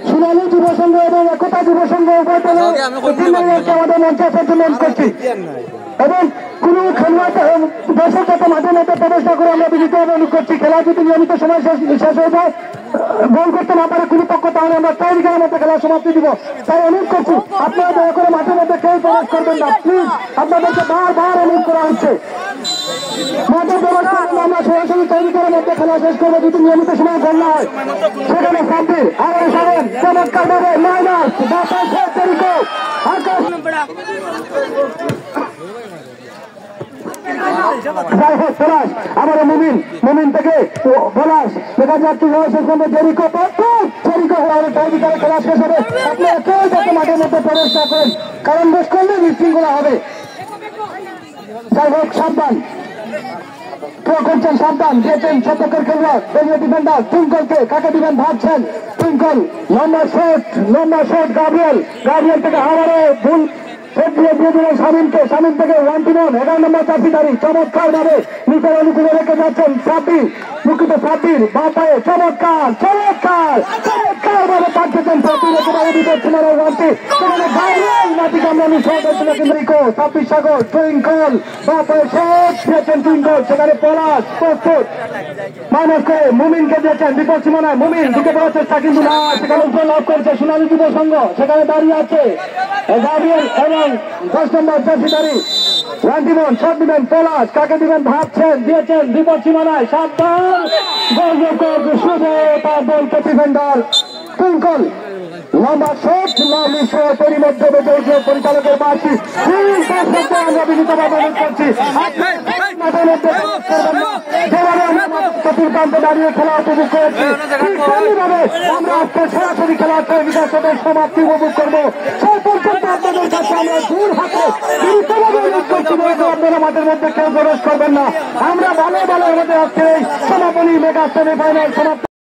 সোনালী যুব সংঘ এবং একতা যুব সংঘ আমাদের মঞ্চে আসার জন্য করছি এবং কোন খেলোয়াড় দর্শক যাতে মাঠে মধ্যে প্রবেশ না করে আমরা বিজিতভাবে অনুরোধ করছি। খেলা যদি নিয়মিত সময় শেষ হয়ে যায়, গোল করতে না পারে কোনো পক্ষ, তাহলে আমরা 4 ঘন্টার মধ্যে খেলার সমাপ্তি দিব। তাই অনুরোধ করছি আপনারা দয়া করে মাঠের মধ্যে কেউ প্রবেশ করবেন না, প্লিজ। আপনাদেরকে বারবার অনুরোধ করা হচ্ছে মাঠে প্রবেশ করবেন। আমরা সরাসরি 4 ঘন্টার মধ্যে খেলা শেষ করবো যদি নিয়মিত সময় গোল না হয়। সেখানে সাব্বির আবার সাবেন চমৎকার ভাবে মাইনাস আকাশ যাই হোক পলাশ আবার মুমিন থেকে পলাশ দেখা যাচ্ছে শেষ পর্যন্ত জেরিকো খেলা শেষ হবে। আপনারা কেউ যাতে মাঠের মধ্যে প্রবেশ না করেন, কারণ বেশ করলে বিশৃঙ্খলা হবে। যাই হোক সাবধান করছেন, সাবধান দিয়েছেন শতকের খেলোয়াড় ডিফেন্ডার টুইঙ্কলকে, কাকে দিবেন ভাবছেন। টুইঙ্কল লম্বা শট গাব্রিয়েল থেকে আবারও ভুল শামিম থেকে 11 নম্বর চাষিদারি চমৎকার ভাবে নিচের অনুকূলে রেখে যাচ্ছেন সাব্বির বা পায়ে চমৎকার ভাবে পাঠিয়েছেন সাব্বির একেবারে বিপদ সীমানা ওয়ানটি সেখানে মাটি কামড়ানি শট হয়েছিল কিন্তু সাব্বির সাগর টুইঙ্কল বা পায়ে শট দিয়েছেন টুইঙ্কল, সেখানে পলাশ প্রস্তুত মাইনাস করে মুমিনকে দিয়েছেন বিপদ সীমানায়। মুমিন ঢুকে পড়ার চেষ্টা কিন্তু না, সেখানে উপরে লাভ করেছে সোনালী যুব সংঘ, সেখানে দাঁড়িয়ে আছে গাব্রিয়েল এবং 10 নম্বর চাষিদারি রান্টিমন শট দিবেন পলাশ, কাকে দিবেন ভাবছেন, দিয়েছেন বিপদ সীমানায়। সাবধান শুভ তার বলকে ডিফেন্ডার টুইঙ্কল লম্বা শট পরিমধ্যে পরিচালকের বাড়ছি আমরা বিনীতভাবে অনুরোধ করছি চতুর্থান্তে দাঁড়িয়ে খেলা উপভোগ করেছি। আমরা আজকে সরাসরি খেলা বিকাশের সমাপ্তি উপভোগ করবো। সেই পর্যন্ত আপনাদের কাছে আমরা দূর হাতে বিনীতভাবে অনুরোধ করছি আপনারা মাঠের মধ্যে কেউ প্রবেশ করবেন না। আমরা ভালো আমাদের আজকে এই সমাপনী মেগা সেমিফাইনাল সমাপ্তি